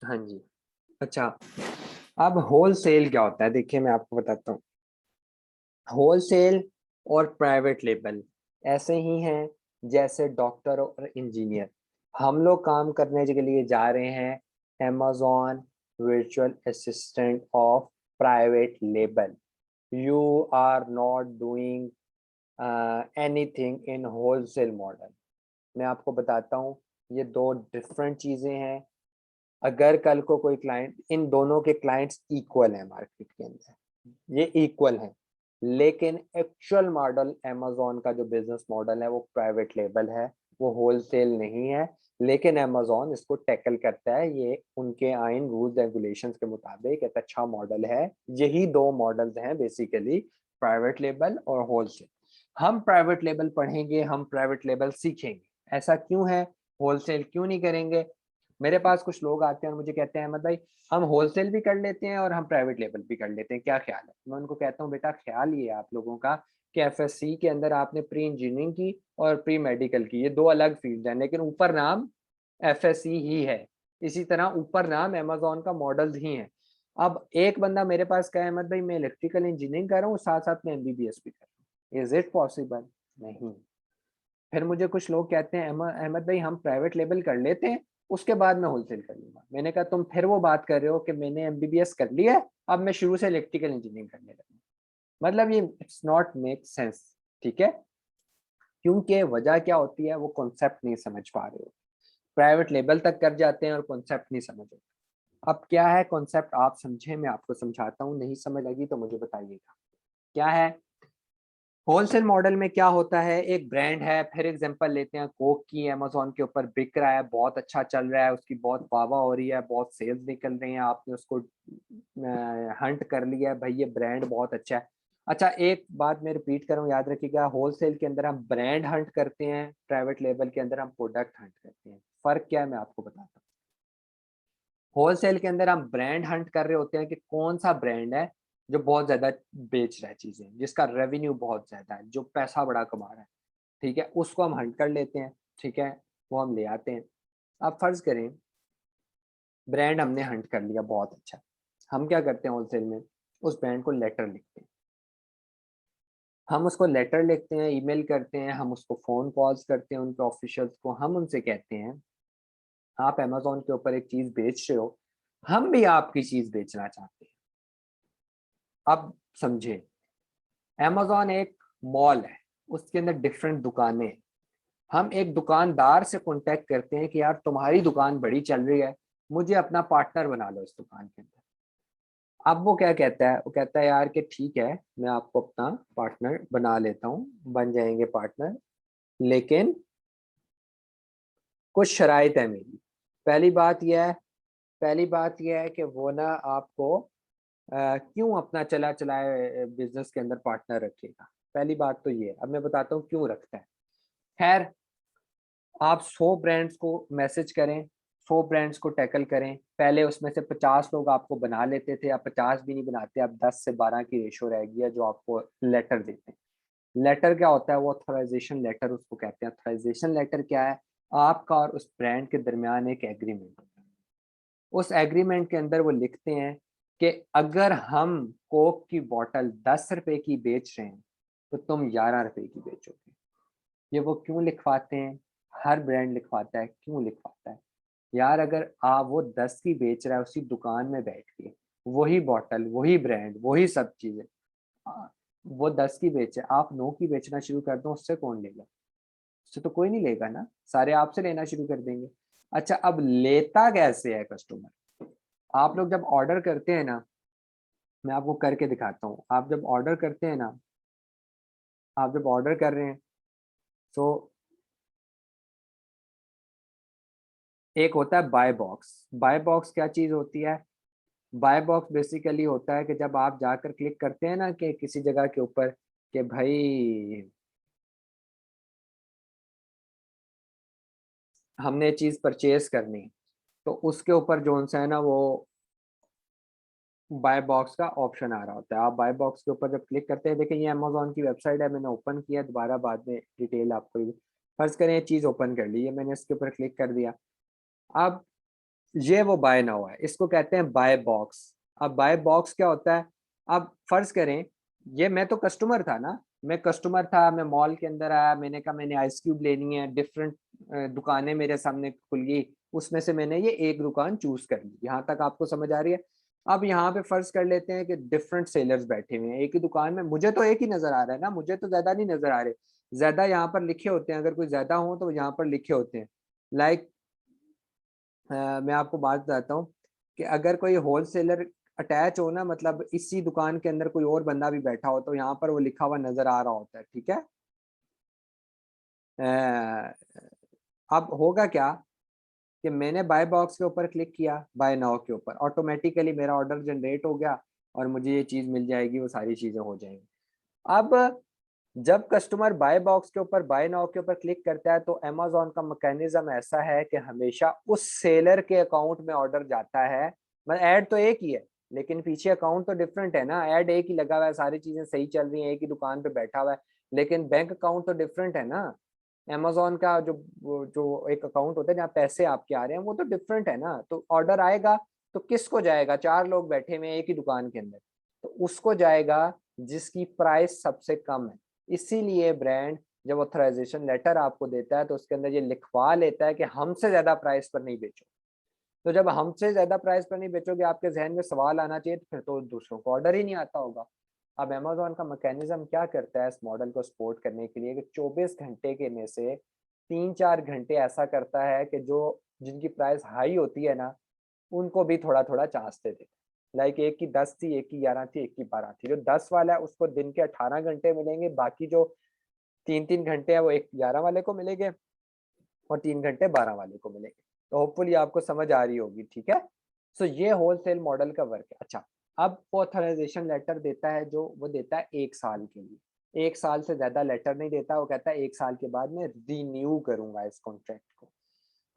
हाँ जी। अच्छा, अब होल सेल क्या होता है, देखिए मैं आपको बताता हूँ। होल सेल और प्राइवेट लेबल ऐसे ही हैं जैसे डॉक्टर और इंजीनियर। हम लोग काम करने के लिए जा रहे हैं amazon virtual assistant of private label. You are not doing anything in wholesale model. मैं आपको बताता हूँ, ये दो डिफरेंट चीजें हैं। अगर कल को कोई क्लाइंट, इन दोनों के क्लाइंट्स इक्वल है मार्केट के अंदर, ये इक्वल है, लेकिन एक्चुअल मॉडल amazon का जो बिजनेस मॉडल है वो प्राइवेट लेबल है, वो होलसेल नहीं है। लेकिन amazon इसको टैकल करता है, ये उनके आइन रूल्स रेगुलेशंस के मुताबिक एक अच्छा मॉडल है। यही दो मॉडल्स हैं बेसिकली, प्राइवेट लेबल और होलसेल। हम प्राइवेट लेबल पढ़ेंगे, हम प्राइवेट लेबल सीखेंगे, ऐसा क्यों है? होलसेल क्यों नहीं करेंगे? मेरे पास कुछ लोग आते हैं और मुझे कहते हैं अहमद भाई, हम होलसेल भी कर लेते हैं और हम प्राइवेट लेबल भी कर लेते हैं, क्या ख्याल है? मैं उनको कहता हूँ बेटा, ख्याल ये है आप लोगों का कि एफएससी के अंदर आपने प्री इंजीनियरिंग की और प्री मेडिकल की, ये दो अलग फील्ड हैं, लेकिन ऊपर नाम एफएससी ही है। इसी तरह ऊपर नाम अमेजोन का मॉडल्स ही है। अब एक बंदा मेरे पास कहे अहमद भाई मैं इलेक्ट्रिकल इंजीनियरिंग कर रहा हूँ, साथ साथ में एमबीबीएस भी कर रहा हूँ, इज इट पॉसिबल? नहीं। फिर मुझे कुछ लोग कहते हैं अहमद भाई हम प्राइवेट लेबल कर लेते हैं, उसके बाद मैं होलसेल कर लूंगा। मैंने कहा तुम फिर वो बात कर रहे हो कि मैंने एमबीबीएस कर लिया है, अब मैं शुरू से इलेक्ट्रिकल इंजीनियरिंग करने लगा। मतलब ये इट्स नॉट मेक सेंस। ठीक है, क्योंकि वजह क्या होती है, वो कॉन्सेप्ट नहीं समझ पा रहे हो। प्राइवेट लेवल तक कर जाते हैं और कॉन्सेप्ट नहीं समझ होता। अब क्या है कॉन्सेप्ट, आप समझे, मैं आपको समझाता हूँ, नहीं समझ लगी तो मुझे बताइएगा क्या है। होलसेल मॉडल में क्या होता है, एक ब्रांड है, फिर एग्जांपल लेते हैं कोक की, अमेजोन के ऊपर बिक रहा है, बहुत अच्छा चल रहा है, उसकी बहुत वाह वाह हो रही है, बहुत सेल्स निकल रही हैं, आपने उसको हंट कर लिया है, भाई ये ब्रांड बहुत अच्छा है। अच्छा, एक बात मैं रिपीट कर रहा हूँ, याद रखिएगा, होलसेल के अंदर हम ब्रांड हंट करते हैं, प्राइवेट लेवल के अंदर हम प्रोडक्ट हंट करते हैं। फर्क क्या है मैं आपको बताता हूँ। होलसेल के अंदर हम ब्रांड हंट कर रहे होते हैं कि कौन सा ब्रांड है जो बहुत ज्यादा बेच रहा है चीजें, जिसका रेवेन्यू बहुत ज्यादा है, जो पैसा बड़ा कमा रहा है। ठीक है, उसको हम हंट कर लेते हैं। ठीक है, वो हम ले आते हैं। अब फर्ज करें ब्रांड हमने हंट कर लिया, बहुत अच्छा। हम क्या करते हैं होलसेल में, उस ब्रांड को लेटर लिखते हैं। हम उसको लेटर लिखते हैं, ईमेल करते हैं, हम उसको फोन कॉल्स करते हैं उनके ऑफिशियल्स को, हम उनसे कहते हैं आप अमेजोन के ऊपर एक चीज बेच रहे हो, हम भी आपकी चीज बेचना चाहते हैं। अब समझे, अमेजोन एक मॉल है, उसके अंदर डिफरेंट दुकानें हैं। हम एक दुकानदार से कांटेक्ट करते हैं कि यार तुम्हारी दुकान बड़ी चल रही है, मुझे अपना पार्टनर बना लो इस दुकान के अंदर। अब वो क्या कहता है, वो कहता है यार कि ठीक है, मैं आपको अपना पार्टनर बना लेता हूँ, बन जाएंगे पार्टनर, लेकिन कुछ शराइत है मेरी। पहली बात यह है, पहली बात यह है कि वो ना आपको क्यों अपना चला चलाए बिजनेस के अंदर पार्टनर रखेगा। पहली बात तो ये है, अब मैं बताता हूँ क्यों रखता है। खैर, आप 100 ब्रांड्स को मैसेज करें, 100 ब्रांड्स को टैकल करें, पहले उसमें से 50 लोग आपको बना लेते थे, अब 50 भी नहीं बनाते, अब 10 से 12 की रेशो रह गई है जो आपको लेटर देते हैं। लेटर क्या होता है, वो ऑथराइजेशन लेटर उसको कहते हैं। ऑथराइजेशन लेटर क्या है, आपका और उस ब्रांड के दरमियान एक एग्रीमेंट होता है। उस एग्रीमेंट के अंदर वो लिखते हैं कि अगर हम कोक की बोतल 10 रुपए की बेच रहे हैं तो तुम 11 रुपए की बेचोगे। ये वो क्यों लिखवाते हैं, हर ब्रांड लिखवाता है, क्यों लिखवाता है? यार अगर आप वो 10 की बेच रहा है उसी दुकान में बैठ के, वही बॉटल, वही ब्रांड, वही सब चीजें, आ, वो 10 की बेचे, आप 9 की बेचना शुरू कर दो, उससे कौन लेगा? उससे तो कोई नहीं लेगा ना, सारे आपसे लेना शुरू कर देंगे। अच्छा, अब लेता कैसे है कस्टमर? आप लोग जब ऑर्डर करते हैं ना, मैं आपको करके दिखाता हूँ, आप जब ऑर्डर करते हैं ना, आप जब ऑर्डर कर रहे हैं तो एक होता है बाय बॉक्स। बाय बॉक्स क्या चीज होती है? बाय बॉक्स बेसिकली होता है कि जब आप जाकर क्लिक करते हैं ना कि किसी जगह के ऊपर कि भाई हमने चीज परचेज करनी, तो उसके ऊपर जो सा है ना वो बाय बॉक्स का ऑप्शन आ रहा होता है। आप बाय बॉक्स के ऊपर जब क्लिक करते हैं, देखिए ये अमेजोन की वेबसाइट है, मैंने ओपन किया, दोबारा बाद में डिटेल आपको फर्ज करें ये चीज ओपन कर ली है, मैंने इसके ऊपर क्लिक कर दिया। अब ये वो बाय नाउ है, इसको कहते हैं बाय बॉक्स। अब बाय बॉक्स क्या होता है? अब फर्ज करें ये मैं तो कस्टमर था ना, मैं कस्टमर था, मैं मॉल के अंदर आया, मैंने कहा मैंने आइस क्यूब लेनी है, डिफरेंट दुकानें मेरे सामने खुल गई, उसमें से मैंने ये एक दुकान चूज कर ली। यहाँ तक आपको समझ आ रही है? अब यहाँ पे फर्ज कर लेते हैं कि डिफरेंट सेलर्स बैठे हुए हैं एक ही दुकान में, मुझे तो एक ही नजर आ रहा है ना, मुझे तो ज्यादा नहीं नजर आ रहे। ज्यादा यहाँ पर लिखे होते हैं, अगर कोई ज्यादा हो तो यहाँ पर लिखे होते हैं। लाइक मैं आपको बात बताता हूँ कि अगर कोई होलसेलर अटैच हो ना, मतलब इसी दुकान के अंदर कोई और बंदा भी बैठा हो, तो यहाँ पर वो लिखा हुआ नजर आ रहा होता है, ठीक है। अ, अब होगा क्या कि मैंने बाय बॉक्स के ऊपर क्लिक किया, बाय नाउ के ऊपर, ऑटोमेटिकली मेरा ऑर्डर जनरेट हो गया और मुझे ये चीज मिल जाएगी, वो सारी चीजें हो जाएंगी। अब जब कस्टमर बाय बॉक्स के ऊपर, बाय नाउ के ऊपर क्लिक करता है, तो अमेजोन का मैकेनिज्म ऐसा है कि हमेशा उस सेलर के अकाउंट में ऑर्डर जाता है। मतलब ऐड तो एक ही है, लेकिन पीछे अकाउंट तो डिफरेंट है ना। ऐड एक ही लगा हुआ है, सारी चीजें सही चल रही हैं, एक ही दुकान पे बैठा हुआ है, लेकिन बैंक अकाउंट तो डिफरेंट है ना। अमेजोन का जो एक अकाउंट होता है जहाँ पैसे आपके आ रहे हैं, वो तो डिफरेंट है ना। तो ऑर्डर आएगा तो किसको जाएगा? चार लोग बैठे हुए हैं एक ही दुकान के अंदर, तो उसको जाएगा जिसकी प्राइस सबसे कम है। इसीलिए ब्रांड जब ऑथराइजेशन लेटर आपको देता है तो उसके अंदर ये लिखवा लेता है कि हमसे ज्यादा प्राइस पर नहीं बेचो। तो जब हमसे ज्यादा प्राइस पर नहीं बेचोगे, आपके जहन में सवाल आना चाहिए तो फिर तो दूसरों को ऑर्डर ही नहीं आता होगा। अब अमेजोन का मैकेनिज्म क्या करता है इस मॉडल को सपोर्ट करने के लिए कि 24 घंटे के में से 3-4 घंटे ऐसा करता है कि जो जिनकी प्राइस हाई होती है ना, उनको भी थोड़ा थोड़ा चांस दे देते। लाइक एक की 10 थी, एक की 11 थी, एक की 12 थी। जो 10 वाला है उसको दिन के 18 घंटे मिलेंगे, बाकी जो 3-3 घंटे है वो एक 11 वाले को मिलेंगे और 3 घंटे 12 वाले को मिलेंगे। तो होपफुली आपको समझ आ रही होगी, ठीक है। सो ये होलसेल मॉडल का वर्क है। अच्छा, अब ऑथराइजेशन लेटर देता है जो वो देता है 1 साल के लिए, 1 साल से ज्यादा लेटर नहीं देता। वो कहता है 1 साल के बाद मैं रिन्यू करूंगा इस कॉन्ट्रैक्ट को।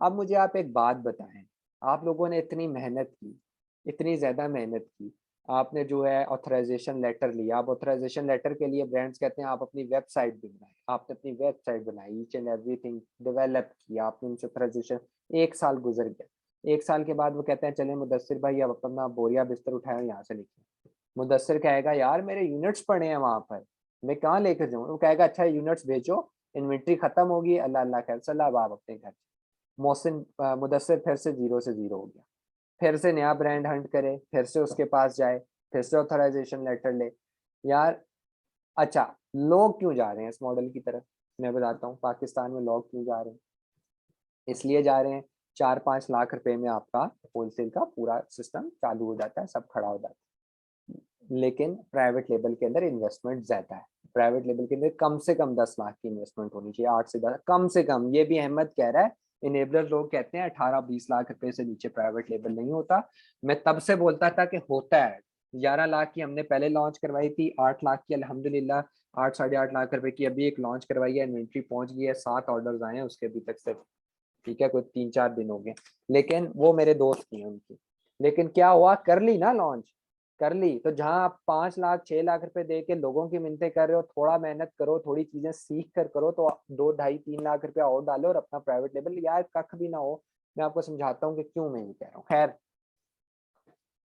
अब मुझे आप एक बात बताएं, आप लोगों ने इतनी मेहनत की, इतनी ज़्यादा मेहनत की, आपने जो है ऑथराइजेशन लेटर लिया। आप ऑथराइजेशन लेटर के लिए ब्रांड्स कहते हैं आप अपनी वेबसाइट भी बनाए, आपने अपनी वेबसाइट बनाई, ईच एंड एवरीथिंग डेवलप किया, आपने उनसे ऑथराइजेशन, 1 साल गुजर गया। 1 साल के बाद वो कहते हैं चले मुदस्सिर भाई अब अपना बोरिया बिस्तर उठाए यहाँ से निकले। मुदस्सिर कहेगा यार मेरे यूनिट्स पड़े हैं वहां पर, मैं कहाँ लेकर जाऊँ? वो कहेगा अच्छा यूनिट्स भेजो, इन्वेंट्री खत्म होगी, अल्लाह अल्लाह खैर, चला अब आप अपने घर। मोहसिन मुदस्सिर फिर से जीरो हो गया, फिर से नया ब्रांड हंट करे, फिर से उसके पास जाए, फिर से ऑथराइजेशन लेटर ले। यार अच्छा, लोग क्यों जा रहे हैं इस मॉडल की तरफ? मैं बताता हूँ पाकिस्तान में लोग क्यों जा रहे हैं। इसलिए जा रहे हैं 4-5 लाख रुपए में आपका होलसेल का पूरा सिस्टम चालू हो जाता है, सब खड़ा हो जाता है। लेकिन प्राइवेट लेवल के अंदर इन्वेस्टमेंट ज्यादा है। प्राइवेट लेवल के अंदर कम से कम 10 लाख की इन्वेस्टमेंट होनी चाहिए, 8 से 10 कम से कम। ये भी अहमद कह रहा है, इनेबलर लोग कहते हैं 18-20 लाख रुपए से नीचे प्राइवेट लेवल नहीं होता। मैं तब से बोलता था कि होता है। 11 लाख की हमने पहले लॉन्च करवाई थी, 8 लाख की अल्हम्दुलिल्लाह 8-8.5 लाख रुपए की अभी एक लॉन्च करवाई है, इन्वेंट्री पहुंच गई है, 7 ऑर्डर्स आए हैं उसके अभी तक सिर्फ, ठीक है, कोई 3-4 दिन हो गए। लेकिन वो मेरे दोस्त की हैं उनकी। लेकिन क्या हुआ, कर ली ना लॉन्च, कर ली, तो जहां आप 5 लाख 6 लाख रुपए दे के लोगों की मिन्नतें कर रहे हो, थोड़ा मेहनत करो, थोड़ी चीजें सीख कर करो, तो 2-2.5-3 लाख रुपया और डालो और अपना प्राइवेट लेवल। यार कख भी ना हो, मैं आपको समझाता हूँ कि क्यों मैं ये कह रहा हूँ। खैर,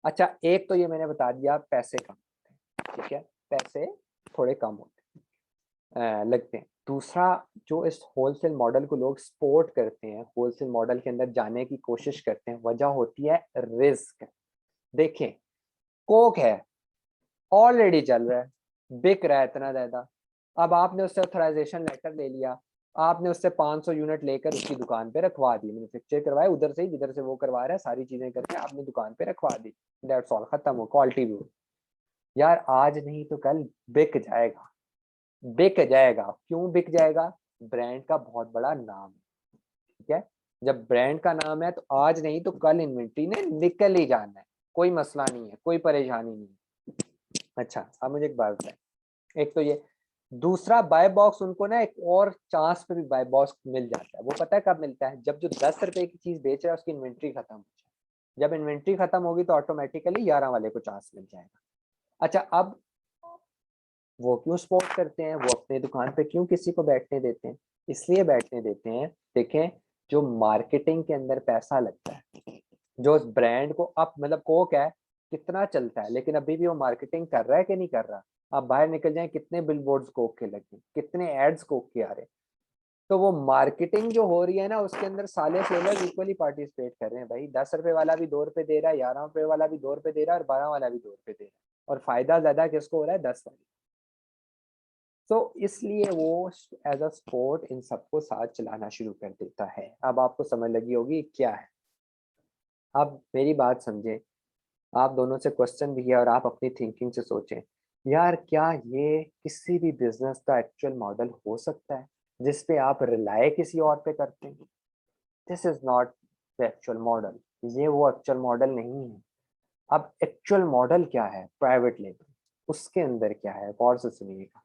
अच्छा एक तो ये मैंने बता दिया पैसे कम होते हैं, ठीक है, पैसे थोड़े कम होते लगते हैं। दूसरा, जो इस होलसेल मॉडल को लोग सपोर्ट करते हैं, होलसेल मॉडल के अंदर जाने की कोशिश करते हैं, वजह होती है रिस्क। देखें, कोक है, ऑलरेडी चल रहा है, बिक रहा है इतना ज्यादा। अब आपने उससे ऑथराइजेशन लेटर ले लिया, आपने उससे 500 यूनिट लेकर उसकी दुकान पे रखवा दी, मैन्युफैक्चर करवाए उधर से ही जिधर से वो करवा रहा है, सारी चीजें करके आपने दुकान पे रखवा दी, दैट्स ऑल, खत्म हो, क्वालिटी भी हो। यार आज नहीं तो कल बिक जाएगा, बिक जाएगा। क्यों बिक जाएगा? ब्रांड का बहुत बड़ा नाम है, ठीक है। जब ब्रांड का नाम है तो आज नहीं तो कल इन्वेंट्री ने निकल ही जाना है, कोई मसला नहीं है, कोई परेशानी नहीं है। अच्छा, अब मुझे एक बात बताएं, एक तो ये, दूसरा बाय बॉक्स उनको ना एक और चांस पे भी बाय बॉक्स मिल जाता है। वो पता है कब मिलता है? जब जो 10 रुपए की चीज बेच रहा है उसकी इन्वेंट्री खत्म हो जाए। जब इन्वेंट्री खत्म होगी तो ऑटोमेटिकली 11 वाले को चांस मिल जाएगा। अच्छा, अब वो क्यों सपोर्ट करते हैं, वो अपने दुकान पे क्यों किसी को बैठने देते हैं? इसलिए बैठने देते हैं, देखें, जो मार्केटिंग के अंदर पैसा लगता है, जो उस ब्रांड को अब मतलब कोक है कितना चलता है, लेकिन अभी भी वो मार्केटिंग कर रहा है कि नहीं कर रहा। आप बाहर निकल जाए, कितने बिलबोर्ड्स कोक के लगे, कितने एड्स कोक के आ रहे हैं। तो वो मार्केटिंग जो हो रही है ना, उसके अंदर सारे फ्लेवर्स इक्वली पार्टिसिपेट कर रहे हैं भाई। 10 रुपए वाला भी 2 रुपए दे रहा है, 11 रुपए वाला भी 2 रुपए दे रहा है, और 12 वाला भी 2 रुपए दे रहा है, और फायदा ज्यादा किसको हो रहा है? 10 वाले। तो इसलिए वो एज अ स्पोर्ट इन सबको साथ चलाना शुरू कर देता है। अब आपको समझ लगी होगी क्या है। अब मेरी बात समझें, आप दोनों से क्वेश्चन भी है और आप अपनी थिंकिंग से सोचें, यार क्या ये किसी भी बिजनेस का एक्चुअल मॉडल हो सकता है जिसपे आप रिलाय किसी और पे करते हैं? This is not the actual model. ये वो एक्चुअल मॉडल नहीं है। अब एक्चुअल मॉडल क्या है? Private label. उसके अंदर क्या है? गौर से सुनिएगा।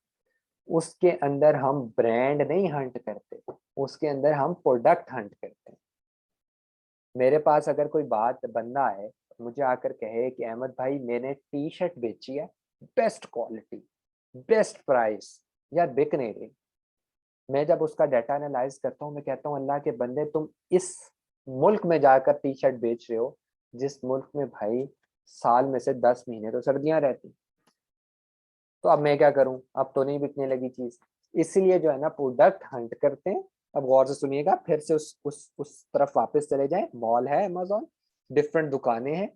उसके अंदर हम ब्रांड नहीं हंट करते, उसके अंदर हम प्रोडक्ट हंट करते हैं। मेरे पास अगर कोई बात बंदा है, मुझे आकर कहे कि अहमद भाई मैंने टी शर्ट बेची है, बेस्ट क्वालिटी, बेस्ट प्राइस, यार बिक नहीं रही। मैं जब उसका डाटा एनालाइज करता हूँ, मैं कहता हूँ अल्लाह के बंदे तुम इस मुल्क में जाकर टी शर्ट बेच रहे हो जिस मुल्क में भाई साल में से 10 महीने तो सर्दियां रहती। तो अब मैं क्या करूं? अब तो नहीं बिकने लगी चीज। इसलिए जो है ना, प्रोडक्ट हंट करते हैं। अब गौर से सुनिएगा, फिर से उस तरफ वापस चले जाएं। मॉल है, अमेजोन, डिफरेंट दुकानें हैं।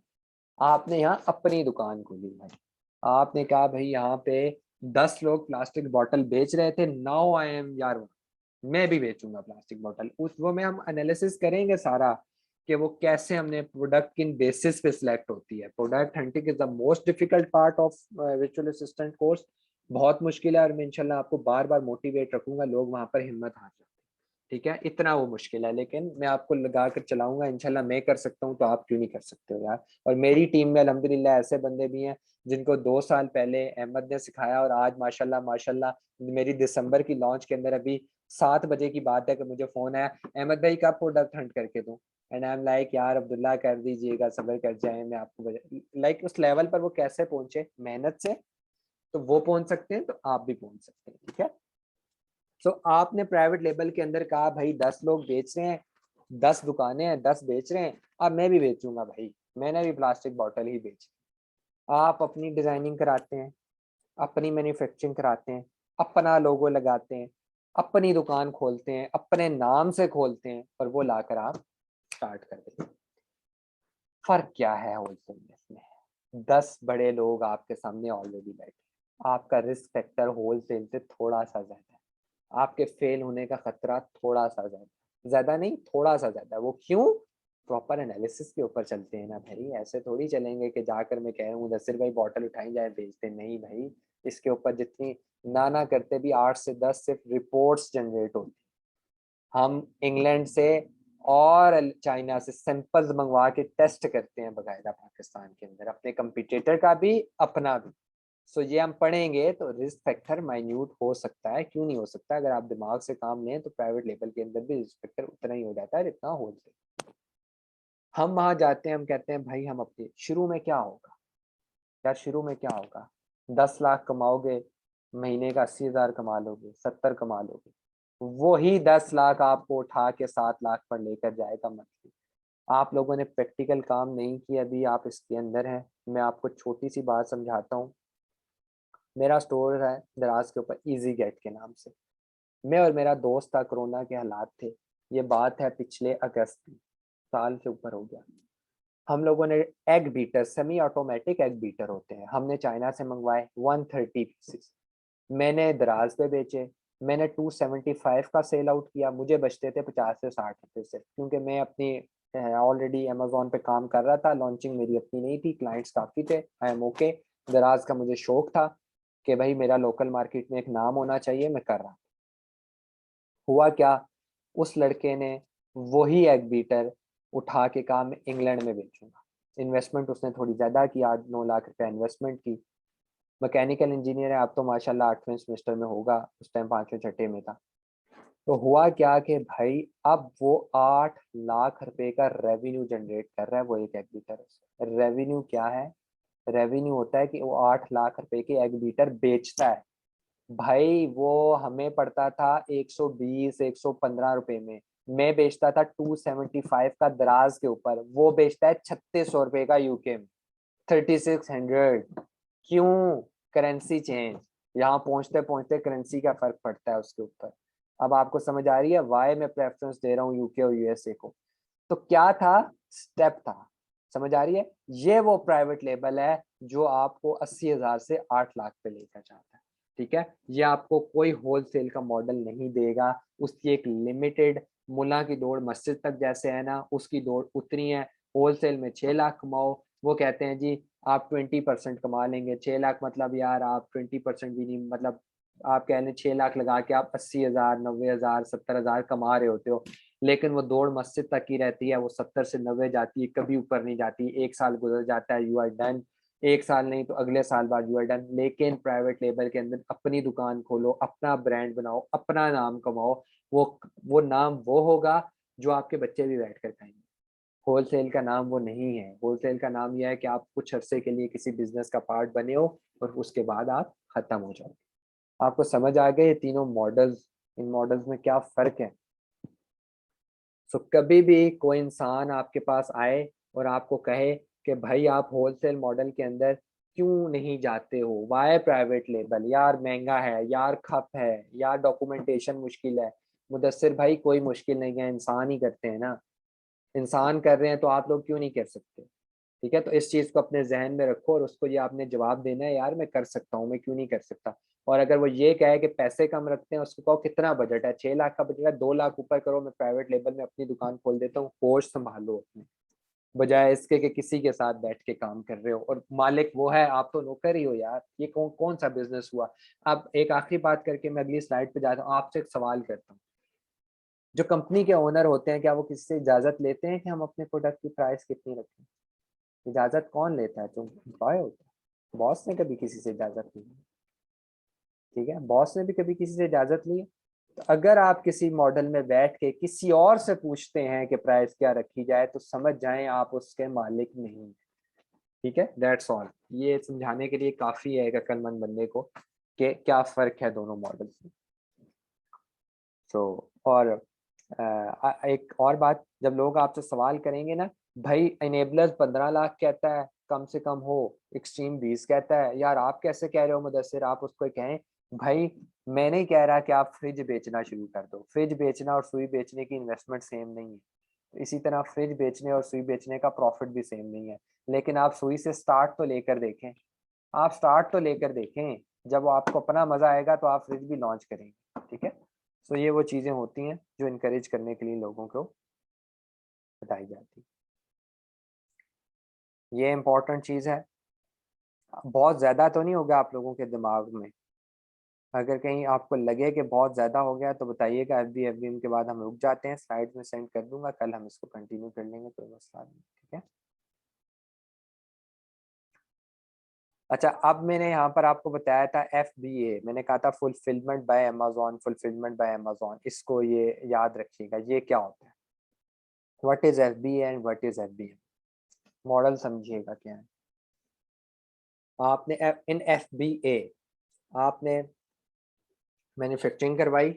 आपने यहाँ अपनी दुकान खोली भाई। आपने कहा भाई यहाँ पे 10 लोग प्लास्टिक बॉटल बेच रहे थे, नाउ आई एम यार मैं भी बेचूंगा प्लास्टिक बॉटल। उस वो में हम एनालिसिस करेंगे सारा कि वो कैसे हमने प्रोडक्ट किन बेसिस पे सिलेक्ट होती है। Product hunting is the most difficult part of visual assistant course. बहुत मुश्किल है, और मैं इंशाल्लाह आपको बार बार मोटिवेट रखूंगा, लोग वहां पर हिम्मत हार जाते हैं। ठीक है, इतना वो मुश्किल है, लेकिन मैं आपको लगा कर चलाऊंगा इंशाल्लाह। मैं कर सकता हूँ तो आप क्यों नहीं कर सकते हो यार? और मेरी टीम में अल्हम्दुलिल्लाह ऐसे बंदे भी हैं जिनको 2 साल पहले अहमद ने सिखाया, और आज माशाल्लाह माशाल्लाह मेरी दिसंबर की लॉन्च के अंदर अभी 7 बजे की बात है कि मुझे फोन आया, अहमद भाई कब प्रोडक्ट हंट करके दूं। एंड आई एम लाइक यार अब्दुल्ला कर दीजिएगा, सब्र कर जाए, मैं आपको लाइक उस लेवल पर वो कैसे पहुंचे मेहनत से, तो वो पहुंच सकते हैं तो आप भी पहुंच सकते हैं। ठीक है। सो आपने प्राइवेट लेबल के अंदर कहा भाई 10 लोग बेच रहे हैं, 10 दुकानें हैं, 10 बेच रहे हैं, अब मैं भी बेचूंगा भाई, मैंने भी प्लास्टिक बॉटल ही बेची। आप अपनी डिजाइनिंग कराते हैं, अपनी मैन्युफैक्चरिंग कराते हैं, अपना लोगो लगाते हैं, अपनी दुकान खोलते हैं, अपने नाम से खोलते हैं, और वो लाकर आप स्टार्ट कर देते हैं। फर्क क्या है होलसेल में? 10 बड़े लोग आपके सामने ऑलरेडी बैठे, आपका रिस्क फैक्टर होलसेल से थोड़ा सा ज्यादा है, आपके फेल होने का खतरा थोड़ा सा ज्यादा, ज्यादा नहीं थोड़ा सा ज्यादा। वो क्यों? प्रॉपर एनालिसिस के ऊपर चलते हैं ना भाई। ऐसे थोड़ी चलेंगे कि जाकर मैं कह रहा हूँ दसिर भाई बॉटल उठाई जाए बेचते, नहीं भाई। इसके ऊपर जितनी ना करते भी 8 से 10 सिर्फ रिपोर्ट्स जनरेट होती। हम इंग्लैंड से और चाइना से सैंपल्स मंगवा के टेस्ट करते हैं बकायदा पाकिस्तान के अंदर, अपने कंपटीटर का भी अपना भी। सो ये हम पढ़ेंगे तो रिस्क फैक्टर माइन्यूट हो सकता है, क्यों नहीं हो सकता? अगर आप दिमाग से काम लें तो प्राइवेट लेवल के अंदर भी रिस्क फैक्टर उतना ही हो जाता है जितना होलसेल। हम वहां जाते हैं, हम कहते हैं भाई हम अपने शुरू में क्या होगा यार, शुरू में क्या होगा? 10 लाख कमाओगे, महीने का 80,000 कमा लोगे, 70 कमा लोगे, वही 10 लाख आपको उठा के 7 लाख पर लेकर जाएगा मंथली। आप लोगों ने प्रैक्टिकल काम नहीं किया, अभी आप इसके अंदर हैं। मैं आपको छोटी सी बात समझाता हूँ। मेरा स्टोर है दराज के ऊपर, इजी गेट के नाम से। मैं और मेरा दोस्त था, कोरोना के हालात थे, ये बात है पिछले अगस्त की, साल के ऊपर हो गया। हम लोगों ने egg beater, semi automatic egg beater होते हैं, हमने चाइना से मंगवाए 130 पीसेस। मैंने दराज पे बेचे। मैंने 275 का सेल आउट किया, मुझे बचते थे 50 से 60 रुपए से, क्योंकि मैं अपनी ऑलरेडी अमेजोन पे काम कर रहा था। लॉन्चिंग मेरी अपनी नहीं थी, क्लाइंट्स काफ़ी थे, आई एम ओके। दराज का मुझे शौक था कि भाई मेरा लोकल मार्केट में एक नाम होना चाहिए, मैं कर रहा। हुआ क्या, उस लड़के ने वही एग बीटर उठा के कहा मैं इंग्लैंड में बेचूंगा। इन्वेस्टमेंट उसने थोड़ी ज़्यादा की, 8-9 लाख रुपया इन्वेस्टमेंट की। मैकेनिकल इंजीनियर है, आप तो माशाल्लाह 8वें सेमेस्टर में होगा, उस टाइम 5वें छठे में था। तो हुआ क्या कि भाई अब वो 8 लाख रुपए का रेवेन्यू जनरेट कर रहा है, वो एक एग बीटर। रेवेन्यू क्या है? रेवेन्यू होता है कि वो 8 लाख रुपए के एग बीटर बेचता है। भाई वो हमें पड़ता था 120-115 रुपए में, मैं बेचता था 275 का दराज के ऊपर, वो बेचता है 3600 रुपए का यूके में, 3600। क्यों? Currency change. यहाँ पहुंचते पहुंचते करेंसी का फर्क पड़ता है उसके ऊपर। अब आपको समझ आ रही है वाई मैं प्रेफरेंस दे रहा हूँ यूके और यूएसए को। तो क्या था? स्टेप था। समझ आ रही है? ये वो प्राइवेट लेबल है जो आपको 80,000 से 8 लाख पे लेकर जाता है। ठीक है, ये आपको कोई होलसेल का मॉडल नहीं देगा। उसकी एक लिमिटेड, मुल्ला की दौड़ मस्जिद तक जैसे है ना, उसकी दौड़ उतनी है। होलसेल में 6 लाख कमाओ, वो कहते हैं जी आप 20% कमा लेंगे। 6 लाख मतलब यार आप 20% भी नहीं, मतलब आप कह लें 6 लाख लगा के आप 80,000, 90,000, 70,000 कमा रहे होते हो। लेकिन वो दौड़ मस्जिद तक ही रहती है, वो 70 से 90 जाती है, कभी ऊपर नहीं जाती। 1 साल गुजर जाता है, यू आर डन। 1 साल नहीं तो अगले साल बाद यू आर डन। लेकिन प्राइवेट लेबल के अंदर अपनी दुकान खोलो, अपना ब्रांड बनाओ, अपना नाम कमाओ। वो नाम वो होगा जो आपके बच्चे भी बैठ कर खाएंगे। होलसेल का नाम वो नहीं है। होलसेल का नाम यह है कि आप कुछ अरसे के लिए किसी बिजनेस का पार्ट बने हो और उसके बाद आप खत्म हो जाओ। आपको समझ आ गए ये तीनों मॉडल्स? इन मॉडल्स में क्या फर्क है? सो कभी भी कोई इंसान आपके पास आए और आपको कहे कि भाई आप होलसेल मॉडल के अंदर क्यों नहीं जाते हो, वाई प्राइवेट लेबल, यार महंगा है, यार खप है, यार डॉक्यूमेंटेशन मुश्किल है। मुदस्सिर भाई कोई मुश्किल नहीं है, इंसान ही करते हैं ना। इंसान कर रहे हैं तो आप लोग क्यों नहीं कर सकते? ठीक है, तो इस चीज को अपने जहन में रखो और उसको ये आपने जवाब देना है, यार मैं कर सकता हूँ, मैं क्यों नहीं कर सकता। और अगर वो ये कहे कि पैसे कम रखते हैं, उसको कहो कितना बजट है, 6 लाख का बजट है, 2 लाख ऊपर करो, मैं प्राइवेट लेवल में अपनी दुकान खोल देता हूँ, होश संभालो अपने, बजाय इसके कि किसी के साथ बैठ के काम कर रहे हो और मालिक वो है, आप तो नौकर ही हो यार। ये कौन कौन सा बिजनेस हुआ? अब एक आखिरी बात करके मैं अगली स्लाइड पे जाता हूँ। आपसे एक सवाल करता हूँ, जो कंपनी के ओनर होते हैं क्या वो किसी से इजाजत लेते हैं कि हम अपने प्रोडक्ट की प्राइस कितनी रखें? इजाजत कौन लेता है? जो एम्प्लॉय होता है। बॉस ने कभी किसी से इजाजत ली? ठीक है, बॉस ने भी कभी किसी से इजाजत ली? तो अगर आप किसी मॉडल में बैठ के किसी और से पूछते हैं कि प्राइस क्या रखी जाए, तो समझ जाएं आप उसके मालिक नहीं। ठीक है, दैट्स ऑल। ये समझाने के लिए काफी है एक अक्लमंद बंदे को कि क्या फर्क है दोनों मॉडल्स में। तो और एक और बात, जब लोग आपसे सवाल करेंगे ना, भाई इनेबलर्स 15 लाख कहता है कम से कम हो, एक्सट्रीम 20 कहता है, यार आप कैसे कह रहे हो मुदस्सिर? आप उसको कहें भाई मैं नहीं कह रहा कि आप फ्रिज बेचना शुरू कर दो। फ्रिज बेचना और सुई बेचने की इन्वेस्टमेंट सेम नहीं है। इसी तरह फ्रिज बेचने और सुई बेचने का प्रॉफिट भी सेम नहीं है। लेकिन आप सुई से स्टार्ट तो लेकर देखें। आप स्टार्ट तो लेकर देखें, जब आपको अपना मजा आएगा तो आप फ्रिज भी लॉन्च करेंगे। ठीक है, सो ये वो चीजें होती हैं जो इनकरेज करने के लिए लोगों को बताई जाती है। ये इंपॉर्टेंट चीज है। बहुत ज्यादा तो नहीं होगा आप लोगों के दिमाग में? अगर कहीं आपको लगे कि बहुत ज्यादा हो गया तो बताइएगा। एफबीएम के बाद हम रुक जाते हैं, स्लाइड्स में सेंड कर दूंगा, कल हम इसको कंटिन्यू कर लेंगे, कोई मसला नहीं। ठीक है, अच्छा अब मैंने यहाँ पर आपको बताया था FBA, मैंने कहा था fulfilment bye Amazon, fulfilment bye Amazon, इसको ये याद रखिएगा ये क्या होता है। What is FBA and what is FBM? Model समझिएगा क्या है। आपने इन FBA आपने मैन्युफैक्चरिंग करवाई,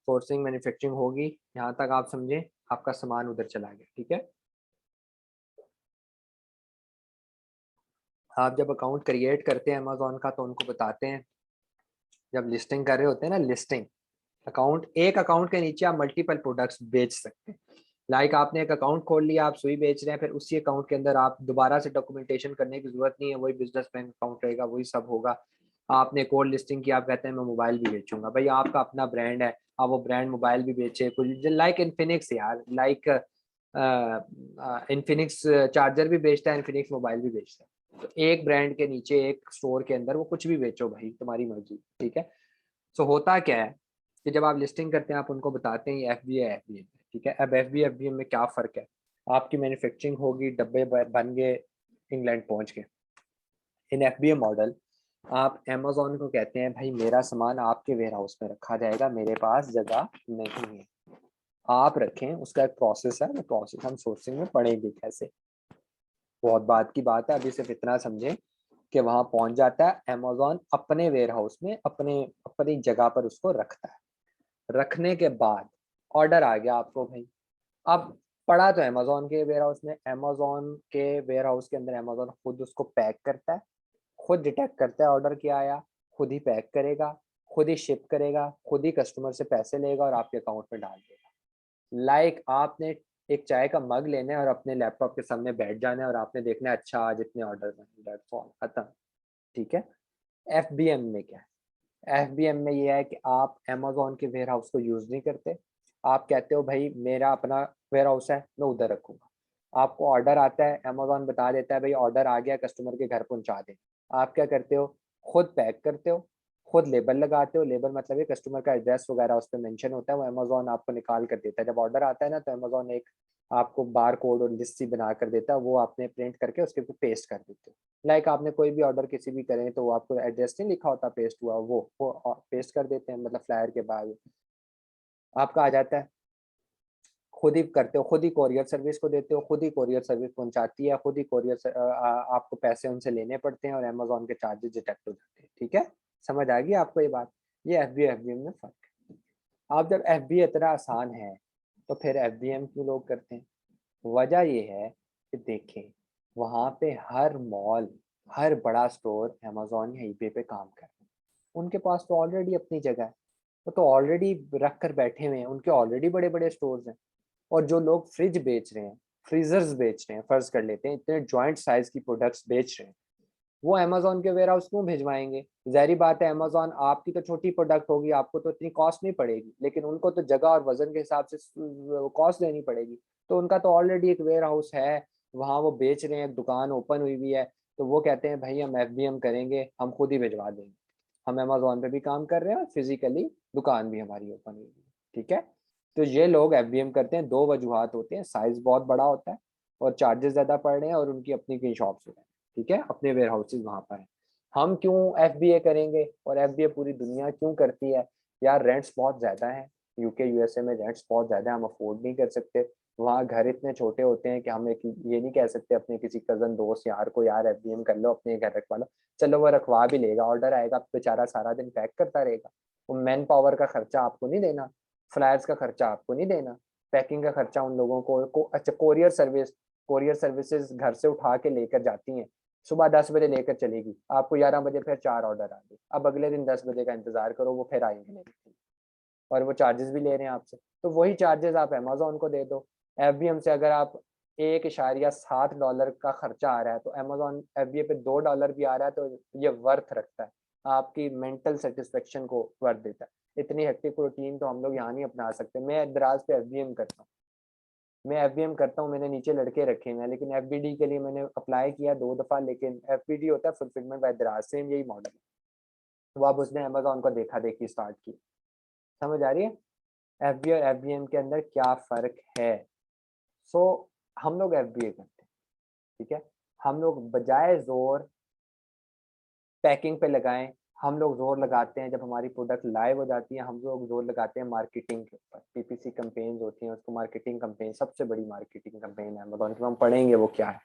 फोर्सिंग मैन्युफैक्चरिंग होगी, यहाँ तक आप समझे, आपका सामान उधर चला गया। ठीक है, आप जब अकाउंट क्रिएट करते हैं अमेजोन का तो उनको बताते हैं, जब लिस्टिंग कर रहे होते हैं ना, लिस्टिंग अकाउंट, एक अकाउंट के नीचे आप मल्टीपल प्रोडक्ट्स बेच सकते हैं। लाइक आपने एक अकाउंट खोल लिया, आप सुई बेच रहे हैं, फिर उसी अकाउंट के अंदर आप दोबारा से डॉक्यूमेंटेशन करने की जरूरत नहीं है, वही बिजनेस बैंक अकाउंट रहेगा, वही सब होगा। आपने कोड लिस्टिंग की, आप कहते हैं मैं मोबाइल भी बेचूंगा, भाई आपका अपना ब्रांड है, आप वो ब्रांड मोबाइल भी बेचे, कुछ लाइक इनफिनिक्स यार, लाइक इनफिनिक्स चार्जर भी बेचता है, इनफिनिक्स मोबाइल भी बेचता है। तो एक ब्रांड के नीचे एक स्टोर के अंदर वो कुछ भी बेचो भाई, तुम्हारी मर्जी। ठीक है, सो होता क्या है कि जब आप लिस्टिंग करते हैं आप उनको बताते हैं FBA FBM। ठीक है, अब FBA FBM में क्या फ़र्क है? आपकी मैन्युफैक्चरिंग होगी, डब्बे बन गए, इंग्लैंड पहुंच गए। इन FBA मॉडल आप अमेजोन को कहते हैं भाई मेरा सामान आपके वेयर हाउस में रखा जाएगा, मेरे पास जगह नहीं है, आप रखें। उसका एक प्रोसेस है, वो प्रोसेस हम सोर्सिंग में पढ़ेंगे कैसे। बहुत बात की बात है, अभी सिर्फ इतना समझें कि वहां पहुंच जाता है अमेजोन अपने वेयर हाउस में, अपने अपनी जगह पर उसको रखता है। रखने के बाद ऑर्डर आ गया आपको भाई, अब पड़ा तो अमेजोन के वेयर हाउस में, अमेजोन के वेयर हाउस के अंदर अमेजोन खुद उसको पैक करता है, खुद डिटेक्ट करता है ऑर्डर क्या आया, खुद ही पैक करेगा, खुद ही शिप करेगा, खुद ही कस्टमर से पैसे लेगा और आपके अकाउंट में डाल देगा। लाइक आपने एक चाय का मग लेना है और अपने लैपटॉप के सामने बैठ जाना है और आपने देखना है अच्छा आज इतने ऑर्डर हैं, खत्म। ठीक है। एफबीएम में क्या है, एफबीएम में ये है कि आप अमेजोन के वेयर हाउस को यूज नहीं करते, आप कहते हो भाई मेरा अपना वेयर हाउस है मैं उधर रखूंगा। आपको ऑर्डर आता है, अमेजोन बता देता है भाई ऑर्डर आ गया, कस्टमर के घर पहुंचा दे। आप क्या करते हो, खुद पैक करते हो, खुद लेबल लगाते हो, लेबल मतलब ये कस्टमर का एड्रेस वगैरह उस पर मेंशन होता है, वो अमेजोन आपको निकाल कर देता है। जब ऑर्डर आता है ना तो अमेजोन एक आपको बार कोड और लिस्ट सी बना कर देता है, वो आपने प्रिंट करके उसके ऊपर पेस्ट कर देते हो। लाइक आपने कोई भी ऑर्डर किसी भी करें तो आपको एड्रेस नहीं लिखा होता पेस्ट हुआ, वो पेस्ट कर देते हैं, मतलब फ्लायर के बाद आपका आ जाता है। खुद ही करते हो, खुद ही कोरियर सर्विस को देते हो, खुद ही कोरियर सर्विस पहुंचाती है, खुद ही कोरियर आपको पैसे उनसे लेने पड़ते हैं और अमेजोन के चार्जेस डिटेक्ट हो जाते हैं। ठीक है, समझ आ गई आपको ये बात? ये एफबीएम में फर्क है। अब जब एफबी इतना आसान है तो फिर एफबीएम क्यों लोग करते हैं? वजह ये है कि देखें, वहां पे हर मॉल, हर बड़ा स्टोर अमेजोन या ईबे पे काम कर रहे हैं, उनके पास तो ऑलरेडी अपनी जगह है, वो तो ऑलरेडी रख कर बैठे हुए हैं, उनके ऑलरेडी बड़े बड़े स्टोर्स हैं। और जो लोग फ्रिज बेच रहे हैं, फ्रीजर्स बेच रहे हैं, फर्ज कर लेते हैं इतने जॉइंट साइज की प्रोडक्ट्स बेच रहे हैं, वो अमेजोन के वेयर हाउस क्यों भिजवाएंगे? जाहिर बात है, अमेजोन आपकी तो छोटी प्रोडक्ट होगी, आपको तो इतनी कॉस्ट नहीं पड़ेगी, लेकिन उनको तो जगह और वजन के हिसाब से कॉस्ट देनी पड़ेगी। तो उनका तो ऑलरेडी एक वेयर हाउस है, वहाँ वो बेच रहे हैं, एक दुकान ओपन हुई हुई है, तो वो कहते हैं भाई हम एफबीएम करेंगे, हम खुद ही भिजवा देंगे। हम अमेजोन पे भी काम कर रहे हैं और फिजिकली दुकान भी हमारी ओपन हुई है। ठीक है। तो ये लोग एफबीएम करते हैं, दो वजूहत होते हैं, साइज बहुत बड़ा होता है और चार्जेस ज्यादा पड़ रहे हैं और उनकी अपनी कई शॉप्स हैं। ठीक है, अपने वेयर हाउसेज वहां पर हैं। हम क्यों एफबीए करेंगे और एफबीए पूरी दुनिया क्यों करती है? यार रेंट्स बहुत ज्यादा हैं, यूके यूएसए में रेंट्स बहुत ज्यादा है, हम अफोर्ड नहीं कर सकते। वहाँ घर इतने छोटे होते हैं कि हम एक ये नहीं कह सकते अपने किसी कजन दोस्त यार को यार एफबीएम कर लो अपने घर रखवा लो। चलो वो रखवा भी लेगा, ऑर्डर आएगा बेचारा सारा दिन पैक करता रहेगा, वो मैन पावर का खर्चा आपको नहीं देना, फ्लायर्स का खर्चा आपको नहीं देना, पैकिंग का खर्चा उन लोगों को अच्छा कोरियर सर्विस, कोरियर सर्विसेज घर से उठा के लेकर जाती हैं, सुबह 10 बजे लेकर चलेगी, आपको 11 बजे फिर 4 ऑर्डर आ गए, अब अगले दिन 10 बजे का इंतजार करो, वो फिर आएंगे लेने, और वो चार्जेस भी ले रहे हैं आपसे, तो वही चार्जेस आप अमेजोन को दे दो। एफबीएम से अगर आप $1.7 का खर्चा आ रहा है तो अमेजोन एफबीए पे $2 भी आ रहा है, तो ये वर्थ रखता है, आपकी मेंटल सेटिस्फेक्शन को वर्थ देता है। इतनी हेक्टिक रूटीन तो हम लोग यहाँ नहीं अपना सकते। मैं दराज पे एफबीएम करता हूँ, मैं एफबीएम करता हूँ, मैंने नीचे लड़के रखे हैं, लेकिन एफबीडी के लिए मैंने अप्लाई किया 2 दफा, लेकिन एफबीडी होता है फुलफिलमेंट बाय दराज, सेम यही मॉडल है। वो अब उसने अमेजोन को देखा देखी स्टार्ट की। समझ आ रही है एफबी और एफबीएम के अंदर क्या फर्क है? सो हम लोग एफबीए करते हैं। ठीक है, हम लोग बजाय जोर पैकिंग पे लगाएं, हम लोग जोर लगाते हैं जब हमारी प्रोडक्ट लाइव हो जाती है, हम लोग जोर लगाते हैं मार्केटिंग के ऊपर। पीपीसी कैंपेन्स होती हैं, उसको मार्केटिंग कैंपेन, सबसे बड़ी मार्केटिंग कैंपेन है अमेजोन की, हम पढ़ेंगे वो क्या है।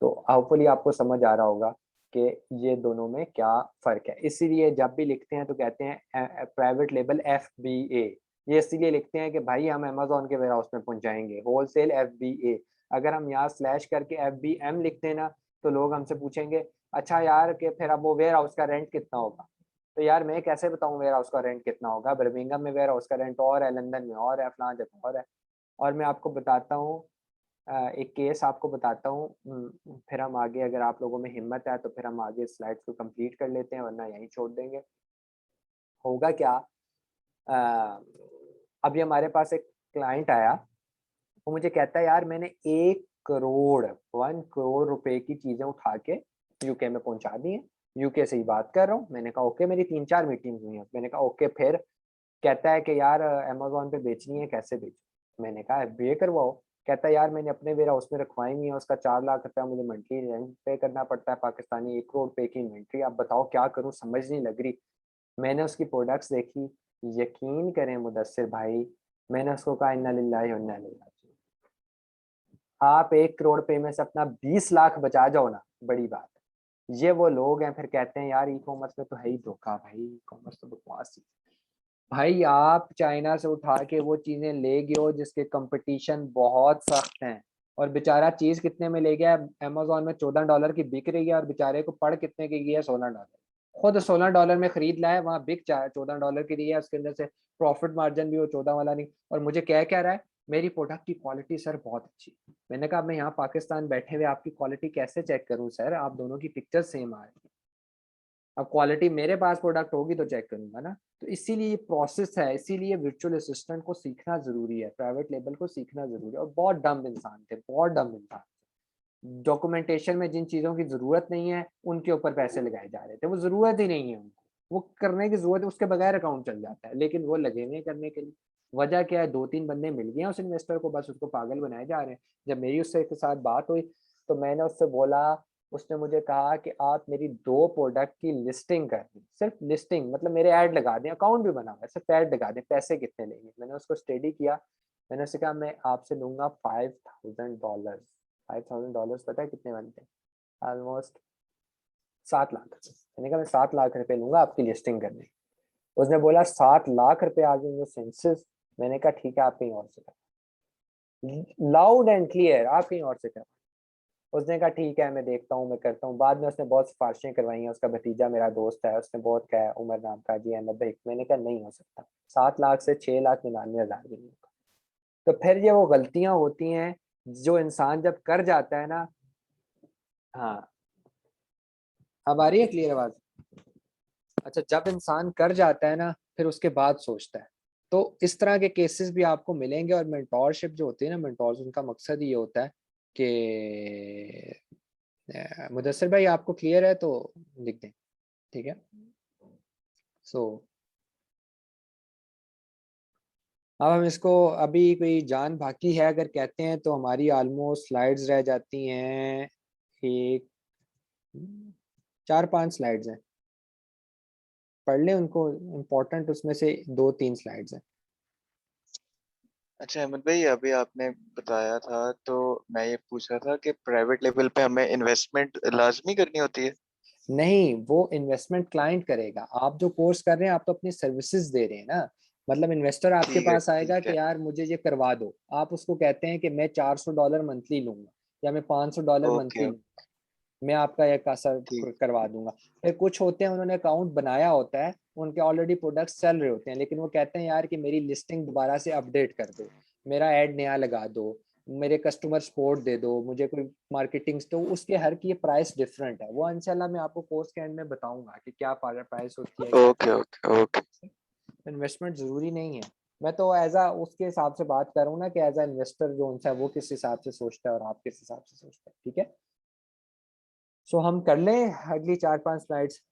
तो होपफुली आपको समझ आ रहा होगा कि ये दोनों में क्या फ़र्क है। इसीलिए जब भी लिखते हैं तो कहते हैं प्राइवेट लेबल FBA, ये इसीलिए लिखते हैं कि भाई हम अमेज़न के वेयरहाउस में पहुँचाएँगे, होलसेल FBA। अगर हम यहाँ स्लैश करके FBM लिखते हैं ना, तो लोग हमसे पूछेंगे अच्छा यार कि फिर अब वो वेयरहाउस का रेंट कितना होगा? तो यार मैं कैसे बताऊँ वेयरहाउस का रेंट कितना होगा? बर्मिंघम में वेयरहाउस का रेंट और है, लंदन में और है, फलाँ जगह और है। और मैं आपको बताता हूँ एक केस आपको बताता हूँ, फिर हम आगे, अगर आप लोगों में हिम्मत है तो फिर हम आगे स्लाइड्स को कंप्लीट कर लेते हैं, वरना यहीं छोड़ देंगे। होगा क्या, अ, अभी हमारे पास एक क्लाइंट आया, वो मुझे कहता है यार मैंने 1 करोड़ रुपए की चीजें उठा के यूके में पहुंचा दी हैं, यूके से ही बात कर रहा हूँ। मैंने कहा ओके, मेरी 3-4 मीटिंग हुई हैं। मैंने कहा ओके, फिर कहता है कि यार अमेज़न पे बेचनी है, कैसे बेचूँ? मैंने कहा एफबीए करवाओ। कहता है यार मैंने अपने वेयर हाउस में रखवाई हुई है, उसका 4 लाख रुपया मुझे मंथली रेंट पे करना पड़ता है पाकिस्तानी, 1 करोड़ रुपए की इन्वेंट्री, आप बताओ क्या करूँ, समझ नहीं लग रही। मैंने उसकी प्रोडक्ट्स देखी, यकीन करें मुदस्सिर भाई, मैंने उसको कहा इन्ना लिल्लाहि व इन्ना इलैहि राजिऊन। आप 1 करोड़ रुपए में से अपना 20 लाख बचा जाओ ना, बड़ी बात है। ये वो लोग हैं फिर कहते हैं यार ई कॉमर्स में तो है ही धोखा, भाई ई कॉमर्स तो बकवास ही। भाई आप चाइना से उठा के वो चीजें ले गए हो जिसके कंपटीशन बहुत सख्त हैं, और बेचारा चीज कितने में ले गया है, अमेजोन में $14 की बिक रही है, और बेचारे को पड़ कितने की गई है, $16। खुद $16 में खरीद लाया, वहां बिक $14 की रही है, उसके अंदर से प्रॉफिट मार्जिन भी वो 14 वाला नहीं, और मुझे क्या रहा है, मेरी प्रोडक्ट की क्वालिटी सर बहुत अच्छी। मैंने कहा मैं यहाँ पाकिस्तान बैठे हुए आपकी क्वालिटी कैसे चेक करूँ सर, आप दोनों की पिक्चर सेम आ रही है, अब क्वालिटी मेरे पास प्रोडक्ट होगी तो चेक करूंगा ना। तो इसीलिए ये प्रोसेस है, इसीलिए वर्चुअल असिस्टेंट को सीखना जरूरी है, प्राइवेट लेबल को सीखना जरूरी है। और बहुत डम इंसान थे, बहुत डम इंसान, डॉक्यूमेंटेशन में जिन चीजों की जरूरत नहीं है उनके ऊपर पैसे लगाए जा रहे थे, वो जरूरत ही नहीं है उनको, वो करने की जरूरत है, उसके बगैर अकाउंट चल जाता है, लेकिन वो लगे हुए हैं करने के लिए। वजह क्या है, 2-3 बंदे मिल गए हैं उस इन्वेस्टर को, बस उसको पागल बनाए जा रहे हैं। जब मेरी उससे के साथ बात हुई तो मैंने उससे बोला, उसने मुझे कहा कि आप मेरी 2 प्रोडक्ट की लिस्टिंग कर दें, सिर्फ लिस्टिंग, मतलब मेरे ऐड लगा दें, अकाउंट भी बना हुआ है, सिर्फ ऐड लगा दें, पैसे कितने लेंगे। मैंने उसको स्टडी किया, मैंने उससे कहा मैं आपसे लूंगा $5,000। $5,000 पता है कितने बनते हैं, ऑलमोस्ट 7 लाख। मैंने कहा मैं 7 लाख रुपए लूंगा आपकी लिस्टिंग करने की। उसने बोला 7 लाख रुपए आ जाएंगे सेंसेस। मैंने कहा ठीक है आप कहीं और से कर, लाउड एंड क्लियर, आप कहीं और से कर। उसने कहा ठीक है मैं देखता हूँ, मैं करता हूँ। बाद में उसने बहुत सिफारिशें करवाई हैं, उसका भतीजा मेरा दोस्त है, उसने बहुत कहा, उमर नाम का, जी अहमद भाई। मैंने कहा नहीं हो सकता, 7 लाख से 6,99,000 भी नहीं होगा। तो फिर ये वो गलतियां होती हैं जो इंसान जब कर जाता है ना। हाँ, अब आ रही है क्लियर आवाज? अच्छा, जब इंसान कर जाता है ना फिर उसके बाद सोचता है। तो इस तरह के केसेस भी आपको मिलेंगे। और मेंटोरशिप जो होती है ना, मेंटोर्स, उनका मकसद ये होता है कि मुदस्सिर भाई आपको क्लियर है तो लिख दें, ठीक है। सो अब हम इसको, अभी कोई जान बाकी है अगर कहते हैं तो हमारी ऑलमोस्ट स्लाइड्स रह जाती हैं, एक 4-5 स्लाइड्स हैं, पढ़ लें उनको, इम्पोर्टेंट उसमें से 2-3 स्लाइड्स हैं। अच्छा अहमद भाई, अभी आपने बताया था तो मैं ये पूछ रहा था कि प्राइवेट लेवल पे हमें इन्वेस्टमेंट लाजमी करनी होती है। नहीं, वो इन्वेस्टमेंट क्लाइंट करेगा, आप जो कोर्स कर रहे हैं आप तो अपनी सर्विसेज दे रहे हैं ना। मतलब इन्वेस्टर आपके ठीक है पास आएगा ठीक है। कि यार मुझे ये करवा दो, आप उसको कहते हैं कि मैं $400 मंथली लूंगा, या मैं $500 ओके मंथली ओके। लूंगा, मैं आपका एक खासा ठीक। करवा दूंगा। फिर कुछ होते हैं उन्होंने अकाउंट बनाया होता है, उनके ऑलरेडी प्रोडक्ट्स चल रहे होते हैं, लेकिन वो कहते हैं यार कि मेरी लिस्टिंग दोबारा से अपडेट कर दो, मेरा ऐड नया लगा दो, मेरे कस्टमर सपोर्ट दे दो, मुझे कोई मार्केटिंग, तो उसके हर की प्राइस डिफरेंट है। वो इंशाल्लाह मैं आपको कोर्स के एंड में बताऊंगा कि क्या प्राइस होती है, क्या ओके ओके ओके। इन्वेस्टमेंट जरूरी नहीं है। मैं तो एज आ उसके हिसाब से बात कर रहा हूँ ना, कि एज आ इन्वेस्टर जो उनसे वो किस हिसाब से सोचता है और आप किस हिसाब से सोचते हैं, ठीक है। सो हम कर लें अगली 4-5 स्लाइड्स,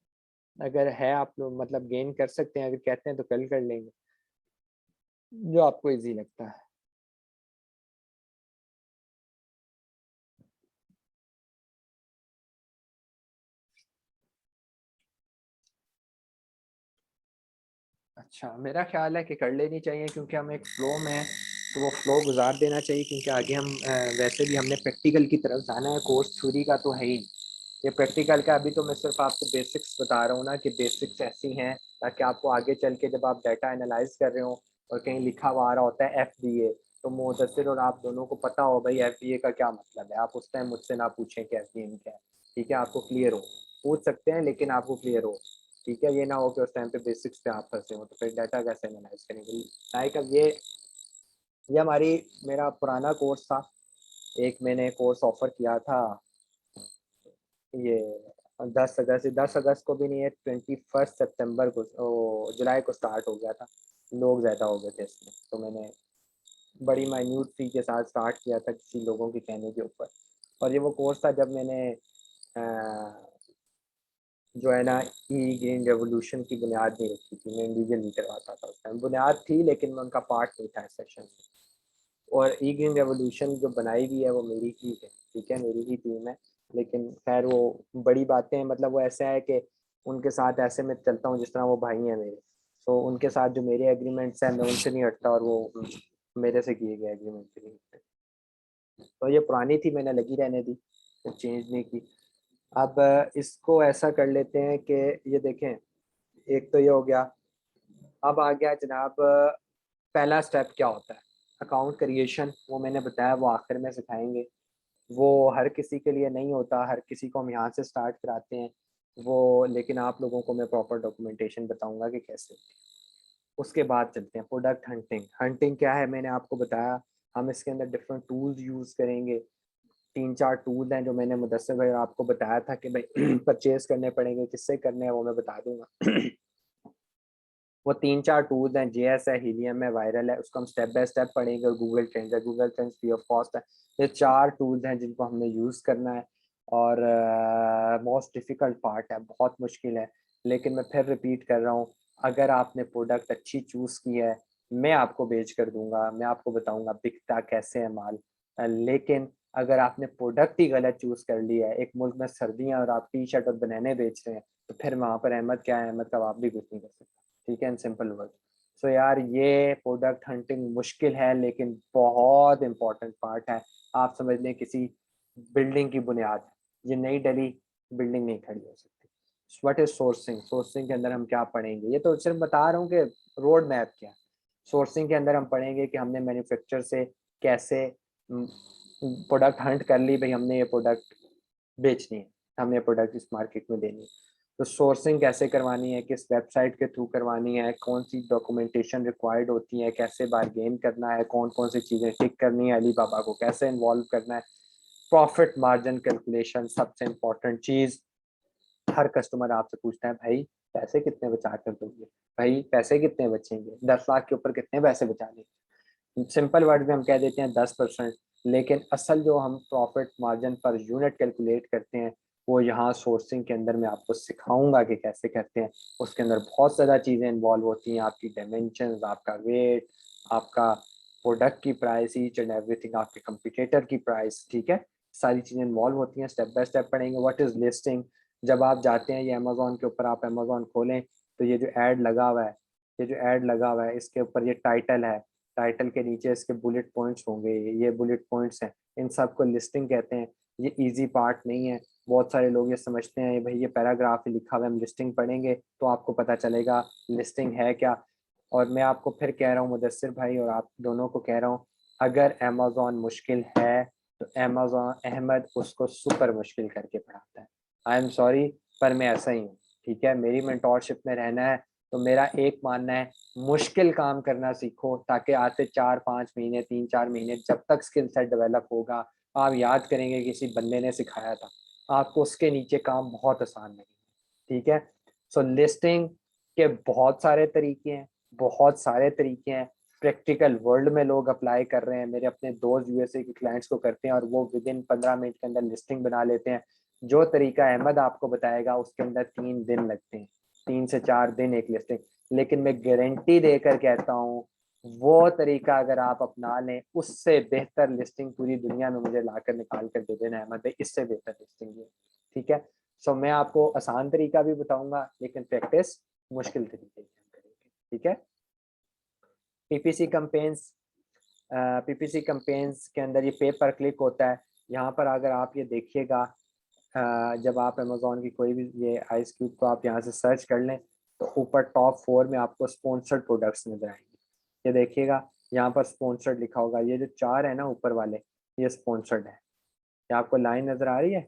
अगर है आप लोग मतलब गेन कर सकते हैं, अगर कहते हैं तो कल कर लेंगे, जो आपको इजी लगता है। अच्छा, मेरा ख्याल है कि कर लेनी चाहिए, क्योंकि हम एक फ्लो में हैं, तो वो फ्लो गुजार देना चाहिए, क्योंकि आगे हम वैसे भी हमने प्रैक्टिकल की तरफ जाना है, कोर्स थ्योरी का तो है ही। ये प्रैक्टिकल का अभी तो मैं सिर्फ आपको बेसिक्स बता रहा हूँ ना, कि बेसिक्स ऐसी हैं ताकि आपको आगे चल के जब आप डाटा एनालाइज कर रहे हो और कहीं लिखा हुआ आ रहा होता है FBA, तो मुदस्सिर और आप दोनों को पता हो भाई FBA का क्या मतलब है। आप उस टाइम मुझसे ना पूछें कि FBA क्या है, ठीक है, आपको क्लियर हो, पूछ सकते हैं लेकिन आपको क्लियर हो, ठीक है। ये ना हो कि उस टाइम पे बेसिक्स पे आप फंसे हो, तो फिर डाटा कैसे एनालाइज करेंगे। लाइक अब ये हमारी, मेरा पुराना कोर्स था, एक मैंने कोर्स ऑफर किया था, ये 10 अगस्त को भी नहीं है, 21 सितंबर को, जुलाई को स्टार्ट हो गया था। लोग ज़्यादा हो गए थे इसमें, तो मैंने बड़ी माइन्यूट फी के साथ स्टार्ट किया था किसी लोगों के कहने के ऊपर। और ये वो कोर्स था जब मैंने जो है ना ई ग्रीन रेवोल्यूशन की बुनियाद नहीं रखी थी, मैं इंडिविजुअल करवाता था। उस टाइम बुनियाद थी लेकिन मैं उनका पार्ट नहीं था इस सेक्शन में। और ई ग्रीन रेवोल्यूशन जो बनाई गई है वो मेरी ही है, ठीक है, मेरी ही टीम है। लेकिन खैर वो बड़ी बातें हैं, मतलब वो ऐसा है कि उनके साथ ऐसे मैं चलता हूँ जिस तरह वो भाई हैं मेरे। तो उनके साथ जो मेरे एग्रीमेंट्स हैं मैं उनसे नहीं हटता, और वो मेरे से किए गए एग्रीमेंट से नहीं हटते। तो ये पुरानी थी, मैंने लगी रहने दी, तो चेंज नहीं की। अब इसको ऐसा कर लेते हैं कि ये देखें, एक तो ये हो गया। अब आ गया जनाब पहला स्टेप क्या होता है, अकाउंट क्रिएशन। वो मैंने बताया, वो आखिर में सिखाएंगे। वो हर किसी के लिए नहीं होता, हर किसी को हम यहाँ से स्टार्ट कराते हैं वो, लेकिन आप लोगों को मैं प्रॉपर डॉक्यूमेंटेशन बताऊंगा कि कैसे होती है। उसके बाद चलते हैं प्रोडक्ट हंटिंग। हंटिंग क्या है मैंने आपको बताया, हम इसके अंदर डिफरेंट टूल्स यूज़ करेंगे। 3-4 टूल हैं जो मैंने मुदस्सिर भाई आपको बताया था कि भाई परचेज करने पड़ेंगे, किससे करने हैं वो मैं बता दूंगा। वो 3-4 टूल्स हैं, जेएस है, हीलियम है, वायरल है, उसको हम स्टेप बाय स्टेप पढ़ेंगे। और गूगल ट्रेंड्स है, Google trends free of cost है। ये 4 टूल्स हैं जिनको हमने यूज़ करना है। और मोस्ट डिफ़िकल्ट पार्ट है, बहुत मुश्किल है, लेकिन मैं फिर रिपीट कर रहा हूँ, अगर आपने प्रोडक्ट अच्छी चूज़ की है, मैं आपको बेच कर दूंगा, मैं आपको बताऊंगा बिकता कैसे है माल। लेकिन अगर आपने प्रोडक्ट ही गलत चूज़ कर लिया है, एक मुल्क में सर्दियाँ और आप टी शर्ट और बनाने बेच रहे हैं, तो फिर वहाँ पर अहमद क्या है, अहमद का आप भी कुछ नहीं कर सकता। ठीक है, इन सिंपल वर्ड। सो यार ये प्रोडक्ट हंटिंग मुश्किल है, लेकिन बहुत इंपॉर्टेंट पार्ट है। आप समझ लें किसी बिल्डिंग की बुनियाद है, ये नहीं डली बिल्डिंग नहीं खड़ी हो सकती। व्हाट इज सोर्सिंग, सोर्सिंग के अंदर हम क्या पढ़ेंगे, ये तो सिर्फ बता रहा हूँ कि रोड मैप क्या है। सोर्सिंग के अंदर हम पढ़ेंगे कि हमने मैन्युफैक्चर से कैसे प्रोडक्ट हंट कर ली, भाई हमने ये प्रोडक्ट बेचनी है, हमने प्रोडक्ट इस मार्केट में देनी है, तो सोर्सिंग कैसे करवानी है, किस वेबसाइट के थ्रू करवानी है, कौन सी डॉक्यूमेंटेशन रिक्वायर्ड होती है, कैसे बारगेन करना है, कौन कौन सी चीज़ें टिक करनी है, अली बाबा को कैसे इन्वॉल्व करना है, प्रॉफिट मार्जिन कैलकुलेशन सबसे इम्पोर्टेंट चीज़। हर कस्टमर आपसे पूछता है भाई पैसे कितने बचा कर दोगे, भाई पैसे कितने बचेंगे, 10 लाख के ऊपर कितने पैसे बचा लेंगे। सिंपल वर्ड में हम कह देते हैं 10%, लेकिन असल जो हम profit margin per unit calculate करते हैं वो यहाँ सोर्सिंग के अंदर मैं आपको सिखाऊंगा कि कैसे करते हैं। उसके अंदर बहुत ज़्यादा चीज़ें इन्वॉल्व होती हैं, आपकी डायमेंशन, आपका वेट, आपका प्रोडक्ट की प्राइस, ईच एंड एवरीथिंग, आपके कंपटीटर की प्राइस। ठीक है, सारी चीज़ें इन्वॉल्व होती हैं, स्टेप बाय स्टेप पढ़ेंगे। व्हाट इज़ लिस्टिंग, जब आप जाते हैं ये अमेजोन के ऊपर, आप अमेजोन खोलें तो ये जो ऐड लगा हुआ है, ये जो ऐड लगा हुआ है इसके ऊपर ये टाइटल है, टाइटल के नीचे इसके बुलेट पॉइंट्स होंगे, ये बुलेट पॉइंट्स हैं, इन सब को लिस्टिंग कहते हैं। ये इजी पार्ट नहीं है, बहुत सारे लोग ये समझते हैं भाई ये पैराग्राफ ही लिखा हुआ है, हम लिस्टिंग पढ़ेंगे तो आपको पता चलेगा लिस्टिंग है क्या। और मैं आपको फिर कह रहा हूँ मुदस्सिर भाई और आप दोनों को कह रहा हूँ, अगर अमेजोन मुश्किल है तो अमेजोन अहमद उसको सुपर मुश्किल करके पढ़ाता है। आई एम सॉरी, पर मैं ऐसा ही हूँ। ठीक है, मेरी मेंटोरशिप में रहना है तो मेरा एक मानना है, मुश्किल काम करना सीखो, ताकि आज से 4-5 महीने, 3-4 महीने जब तक स्किल सेट डेवलप होगा, आप याद करेंगे किसी बंदे ने सिखाया था, आपको उसके नीचे काम बहुत आसान लगेगा। ठीक है, सो लिस्टिंग के बहुत सारे तरीके हैं, बहुत सारे तरीके हैं। प्रैक्टिकल वर्ल्ड में लोग अप्लाई कर रहे हैं, मेरे अपने दोस्त यूएसए के क्लाइंट्स को करते हैं और वो विद इन 15 मिनट के अंदर लिस्टिंग बना लेते हैं। जो तरीका अहमद आपको बताएगा उसके अंदर 3 दिन लगते हैं, 3 से 4 दिन एक लिस्टिंग। लेकिन मैं गारंटी देकर कहता हूँ, वो तरीका अगर आप अपना लें, उससे बेहतर लिस्टिंग पूरी दुनिया में मुझे लाकर निकाल कर दे देना अहमद भाई, इससे बेहतर लिस्टिंग है। ठीक है, सो मैं आपको आसान तरीका भी बताऊंगा, लेकिन प्रैक्टिस मुश्किल तरीके की हम करेंगे। ठीक है, पीपीसी कैंपेन्स, पीपीसी कैंपेन्स के अंदर ये पे पर क्लिक होता है। यहाँ पर अगर आप ये देखिएगा, जब आप अमेजोन की कोई भी ये आइस क्यूब को आप यहाँ से सर्च कर लें तो ऊपर टॉप 4 में आपको स्पॉन्सर्ड प्रोडक्ट्स नजर आएंगे। ये देखिएगा, यहाँ पर स्पॉन्सर्ड लिखा होगा, ये जो 4 है ना ऊपर वाले, ये स्पॉन्सर्ड है। ये आपको लाइन नजर आ रही है,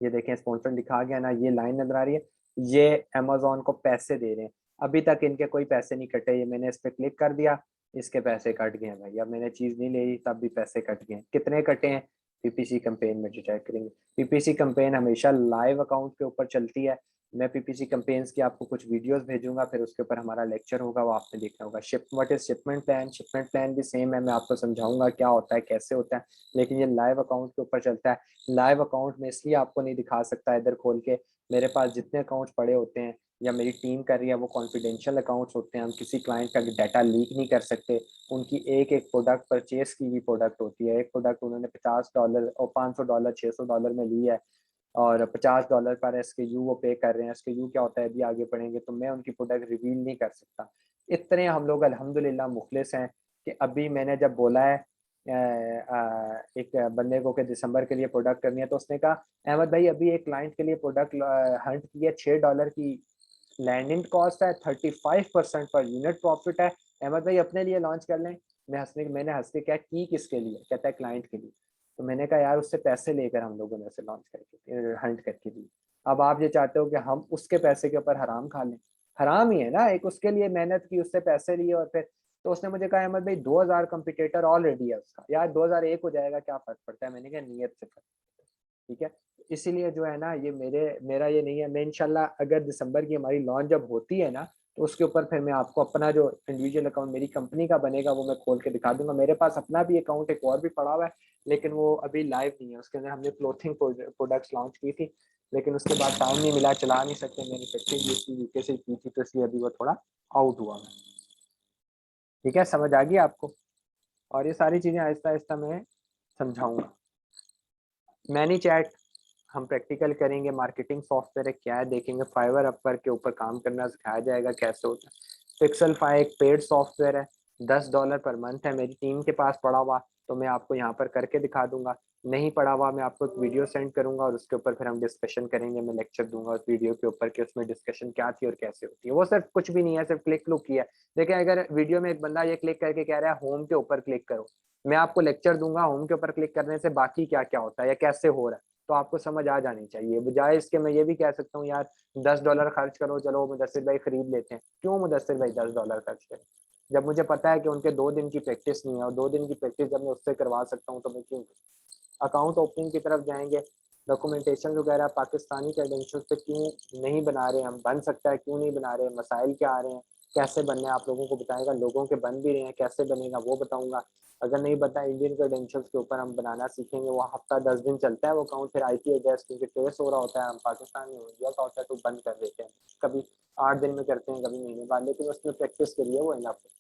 ये देखें स्पॉन्सर्ड लिखा गया ना, ये लाइन नजर आ रही है, ये अमेजोन को पैसे दे रहे हैं। अभी तक इनके कोई पैसे नहीं कटे, ये मैंने इस पर क्लिक कर दिया, इसके पैसे कट गए हैं भाई। अब मैंने चीज़ नहीं ले तब भी पैसे कट गए हैं। कितने कटे हैं, पीपीसी कैंपेन में जो चेक करेंगे। पीपीसी कैंपेन हमेशा लाइव अकाउंट के ऊपर चलती है। मैं पीपीसी कैंपेन्स की आपको कुछ वीडियोस भेजूंगा, फिर उसके ऊपर हमारा लेक्चर होगा, वो आपने देखना होगा। What is shipment plan, shipment plan भी सेम है, मैं आपको समझाऊंगा क्या होता है, कैसे होता है, लेकिन ये लाइव अकाउंट के ऊपर चलता है। लाइव अकाउंट में इसलिए आपको नहीं दिखा सकता इधर खोल के, मेरे पास जितने अकाउंट्स पड़े होते हैं या मेरी टीम कर रही है वो कॉन्फिडेंशियल अकाउंट्स होते हैं, हम किसी क्लाइंट का डाटा लीक नहीं कर सकते। उनकी एक एक प्रोडक्ट परचेज की हुई प्रोडक्ट होती है, एक प्रोडक्ट उन्होंने $50 और $500 $600 में ली है, और $50 पर एसकेयू वो पे कर रहे हैं। एसकेयू क्या होता है अभी आगे पढ़ेंगे, तो मैं उनकी प्रोडक्ट रिवील नहीं कर सकता। इतने हम लोग अल्हम्दुलिल्लाह मुखलिस हैं कि अभी मैंने जब बोला है एक बंदे को कि दिसंबर के लिए प्रोडक्ट करनी है, तो उसने कहा अहमद भाई अभी एक क्लाइंट के लिए प्रोडक्ट हंट की है $6 की, लैंडिंग कॉस्ट है 35% पर यूनिट प्रॉफिट है। अहमद भाई अपने लिए लॉन्च कर लें। मैंने हंस के क्या की किसके लिए, कहता है क्लाइंट के लिए। तो मैंने कहा यार उससे पैसे लेकर हम लोगों ने उसे लॉन्च करके हंट करके दी। अब आप ये चाहते हो कि हम उसके पैसे के ऊपर हराम खा लें? हराम ही है ना, एक उसके लिए मेहनत की, उससे पैसे लिए और फिर। तो उसने मुझे कहा अहमद भाई 2000 कंपिटेटर ऑलरेडी है उसका, यार 2001 हो जाएगा क्या फर्क पड़ता है। मैंने कहा नियत से फर्क, ठीक है। इसीलिए जो है ना ये मेरा ये नहीं है। मैं इंशाल्लाह अगर दिसंबर की हमारी लॉन्च जब होती है ना, तो उसके ऊपर फिर मैं आपको अपना जो इंडिविजुअल अकाउंट मेरी कंपनी का बनेगा वो मैं खोल के दिखा दूंगा। मेरे पास अपना भी अकाउंट एक और भी पड़ा हुआ है, लेकिन वो अभी लाइव नहीं है। उसके अंदर हमने क्लोथिंग प्रोडक्ट्स लॉन्च की थी, लेकिन उसके बाद टाइम नहीं मिला, चला नहीं सकते। मैन्युफैक्चरिंग उसकी यूके से की थी, तो इसलिए अभी वो थोड़ा आउट हुआ है। ठीक है, समझ आ गई आपको? और ये सारी चीजें आहिस्ता आहिस्ता मैं समझाऊंगा। मैनी चैट हम प्रैक्टिकल करेंगे, मार्केटिंग सॉफ्टवेयर है क्या है देखेंगे, फाइवर अपवर्क के ऊपर काम करना सिखाया जाएगा कैसे होता है। पिक्सेलफाई एक पेड सॉफ्टवेयर है, $10 पर मंथ है, मेरी टीम के पास पड़ा हुआ, तो मैं आपको यहाँ पर करके दिखा दूंगा। नहीं पड़ा हुआ मैं आपको एक वीडियो सेंड करूंगा और उसके ऊपर फिर हम डिस्कशन करेंगे। मैं लेक्चर दूंगा उस वीडियो के ऊपर कि उसमें डिस्कशन क्या थी और कैसे होती है। वो सिर्फ कुछ भी नहीं है, सिर्फ क्लिक लुक किया है। देखिए अगर वीडियो में एक बंदा ये क्लिक करके कह रहा है होम के ऊपर क्लिक करो, मैं आपको लेक्चर दूंगा होम के ऊपर क्लिक करने से बाकी क्या क्या होता है या कैसे हो रहा है, तो आपको समझ आ जानी चाहिए। बजाय इसके मैं ये भी कह सकता हूँ यार $10 खर्च करो, चलो मुदस्सिर भाई खरीद लेते हैं। क्यों मुदस्सिर भाई $10 खर्च करें, जब मुझे पता है कि उनके 2 दिन की प्रैक्टिस नहीं है, और 2 दिन की प्रैक्टिस जब मैं उससे करवा सकता हूँ तो मैं क्यों। अकाउंट ओपनिंग की तरफ जाएंगे, डॉक्यूमेंटेशन वगैरह पाकिस्तानी क्रेडेंशियल पे क्यों नहीं बना रहे, हम बन सकता है क्यों नहीं बना रहे, मसाइल क्या आ रहे हैं, कैसे बनने आप लोगों को बताएगा। लोगों के बन भी रहे हैं, कैसे बनेगा वो बताऊंगा। अगर नहीं पता इंडियन क्रेडेंशियल्स के ऊपर हम बनाना सीखेंगे, वो हफ्ता 10 दिन चलता है वो अकाउंट, फिर IP एड्रेस क्योंकि ट्रेस हो रहा होता है, हम पाकिस्तान में इंडिया का होता है तो बंद कर देते हैं। कभी 8 दिन में करते हैं, कभी महीने बाद, लेकिन उसमें प्रैक्टिस के लिए वो इनफ है।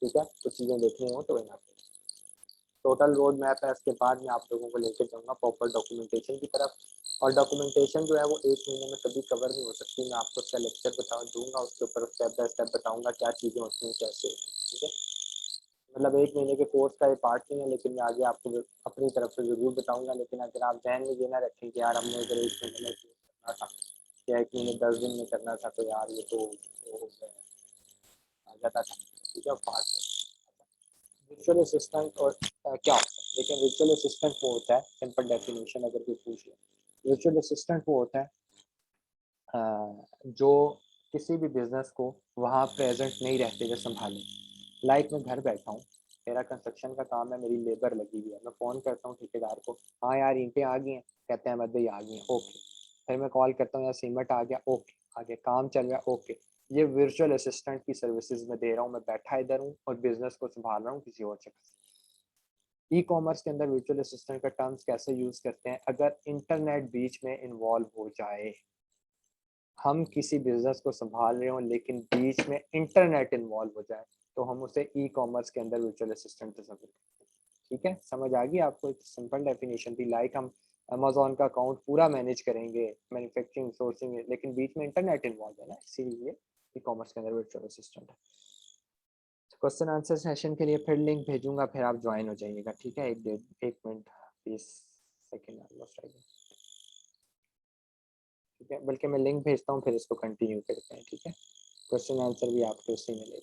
ठीक है, कुछ चीज़ें देखनी हो तो इनफ है। टोटल रोड मैप है, इसके बाद मैं आप लोगों को लेकर जाऊंगा प्रॉपर डॉक्यूमेंटेशन की तरफ। और डॉक्यूमेंटेशन जो है वो 1 महीने में कभी कवर नहीं हो सकती। मैं आपको उसका लेक्चर दूंगा, उसके ऊपर स्टेप बाय स्टेप बताऊंगा क्या चीज़ें होती हैं कैसे होती हैं। ठीक है, मतलब 1 महीने के कोर्स का ये पार्ट नहीं है, लेकिन मैं आगे आपको अपनी तरफ से ज़रूर बताऊंगा। लेकिन अगर आप ध्यान में ये ना रखें कि यार हमने अगर 1 महीने में करना था या 1 महीने 10 दिन में करना था, तो यार ये तो हो गया, आ जाता था। ठीक है, पार्ट वर्चुअल असिस्टेंट और क्या होता है। लेकिन वर्चुअल असिस्टेंट वो होता है, सिंपल डेफिनेशन अगर कोई पूछ ले, वर्चुअल असिस्टेंट वो होता है जो किसी भी बिजनेस को वहाँ प्रेजेंट नहीं रहते हुए संभाले। लाइक मैं घर बैठा हूँ, मेरा कंस्ट्रक्शन का काम है, मेरी लेबर लगी हुई है, मैं फ़ोन करता हूँ ठेकेदार को, हाँ यार ईंटें आ गई हैं, कहते हैं अहमद भाई आ गई हैं, ओके। फिर मैं कॉल करता हूँ यार सीमेंट आ गया, ओके, आगे काम चल रहा है, ओके। ये वर्चुअल असिस्टेंट की सर्विसेज मैं दे रहा हूँ, मैं बैठा इधर हूँ और बिजनेस को संभाल रहा हूँ किसी और जगह से। ई कॉमर्स के अंदर वर्चुअल असिस्टेंट का टर्म्स कैसे यूज करते हैं, अगर इंटरनेट बीच में इन्वॉल्व हो जाए, हम किसी बिजनेस को संभाल रहे हो लेकिन बीच में इंटरनेट इन्वॉल्व हो जाए, तो हम उसे ई कॉमर्स के अंदर वर्चुअल असिस्टेंट तस्वीर करते हैं। ठीक है, समझ आ गई आपको? एक सिंपल डेफिनेशन थी। लाइक हम अमेजोन का अकाउंट पूरा मैनेज करेंगे, मैन्युफैक्चरिंग सोर्सिंग, लेकिन बीच में इंटरनेट इन्वॉल्व है ना, इसीलिए ई कॉमर्स के अंदर वर्चुअल असिस्टेंट है। क्वेश्चन आंसर सेशन के लिए फिर लिंक भेजूंगा, फिर आप ज्वाइन हो जाइएगा। ठीक है, 1 मिनट 20 सेकेंड ऑलमोस्ट आएगा। ठीक है, बल्कि मैं लिंक भेजता हूँ फिर इसको कंटिन्यू करते हैं। ठीक है, क्वेश्चन आंसर भी आपको उसी में मिलेगा।